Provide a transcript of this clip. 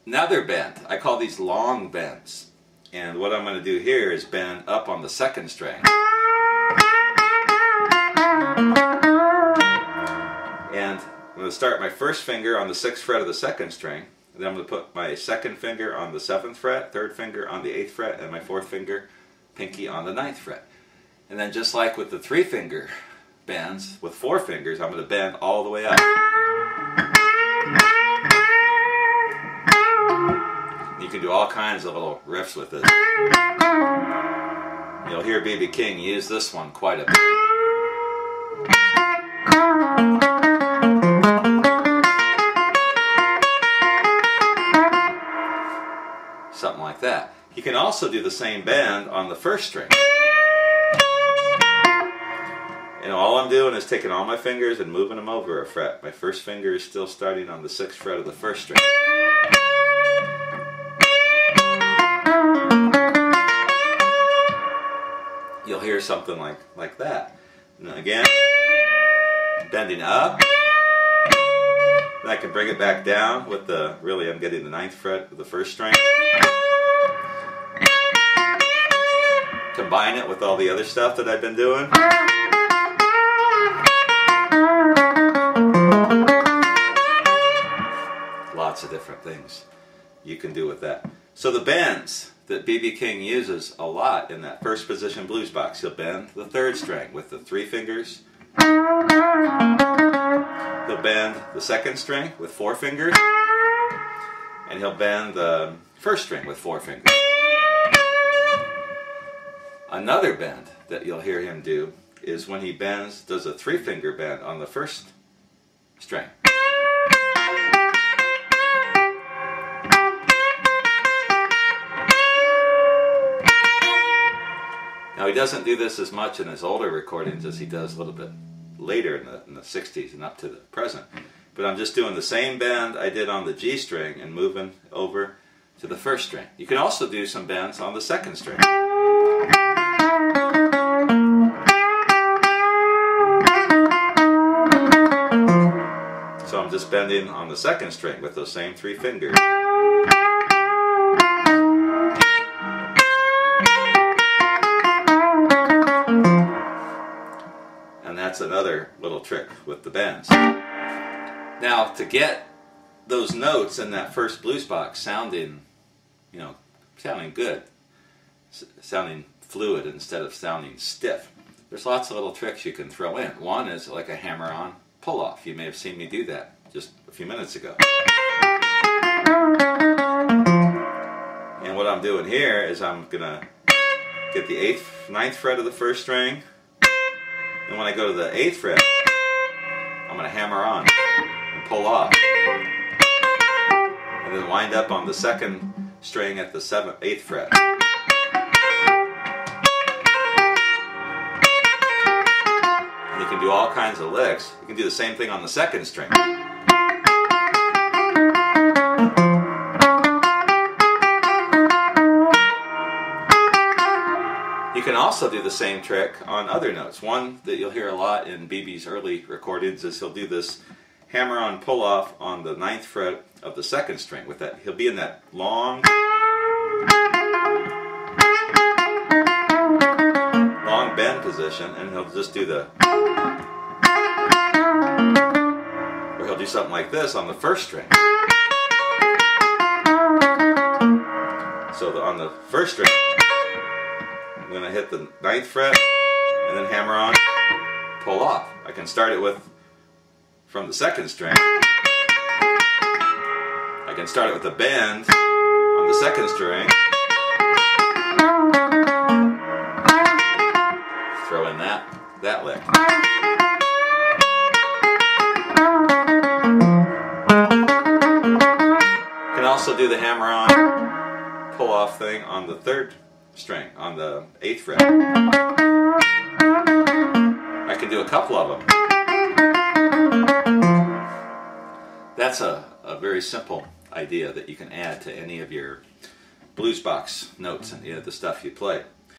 another bend. I call these long bends. And what I'm going to do here is bend up on the second string. And I'm going to start my first finger on the 6th fret of the 2nd string. And then I'm going to put my 2nd finger on the 7th fret, 3rd finger on the 8th fret, and my 4th finger, pinky, on the 9th fret. And then just like with the 3-finger bends, with 4 fingers, I'm going to bend all the way up. You can do all kinds of little riffs with it. You'll hear B.B. King use this one quite a bit. Something like that. You can also do the same bend on the 1st string. And all I'm doing is taking all my fingers and moving them over a fret. My 1st finger is still starting on the 6th fret of the 1st string. You'll hear something like that. And again, bending up. Then I can bring it back down with the, really I'm getting the 9th fret of the 1st string. Combine it with all the other stuff that I've been doing. Lots of different things you can do with that. So the bends that B.B. King uses a lot in that first position blues box. He'll bend the 3rd string with the 3 fingers. He'll bend the 2nd string with 4 fingers. And he'll bend the 1st string with 4 fingers. Another bend that you'll hear him do is when he does a 3-finger bend on the 1st string. Now he doesn't do this as much in his older recordings as he does a little bit later in the 60s and up to the present. But I'm just doing the same bend I did on the G string and moving over to the 1st string. You can also do some bends on the 2nd string. So I'm just bending on the 2nd string with those same 3 fingers. And that's another little trick with the bends. Now, to get those notes in that first blues box sounding, sounding good, sounding fluid instead of sounding stiff, there's lots of little tricks you can throw in. One is like a hammer-on pull-off. You may have seen me do that just a few minutes ago. And what I'm doing here is I'm going to get the 9th fret of the 1st string, and when I go to the 8th fret, I'm going to hammer on and pull off. And then wind up on the 2nd string at the 8th fret. And you can do all kinds of licks. You can do the same thing on the 2nd string. You can also do the same trick on other notes. One that you'll hear a lot in B.B.'s early recordings is he'll do this hammer-on pull-off on the 9th fret of the 2nd string. With that, he'll be in that long bend position, and he'll just do or he'll do something like this on the 1st string. So on the 1st string, I'm going to hit the 9th fret and then hammer on, pull off. I can start it from the 2nd string. I can start it with a bend on the 2nd string. Throw in that lick. You can also do the hammer on, pull off thing on the 3rd string, on the 8th fret. I can do a couple of them. That's a very simple idea that you can add to any of your blues box notes and the stuff you play.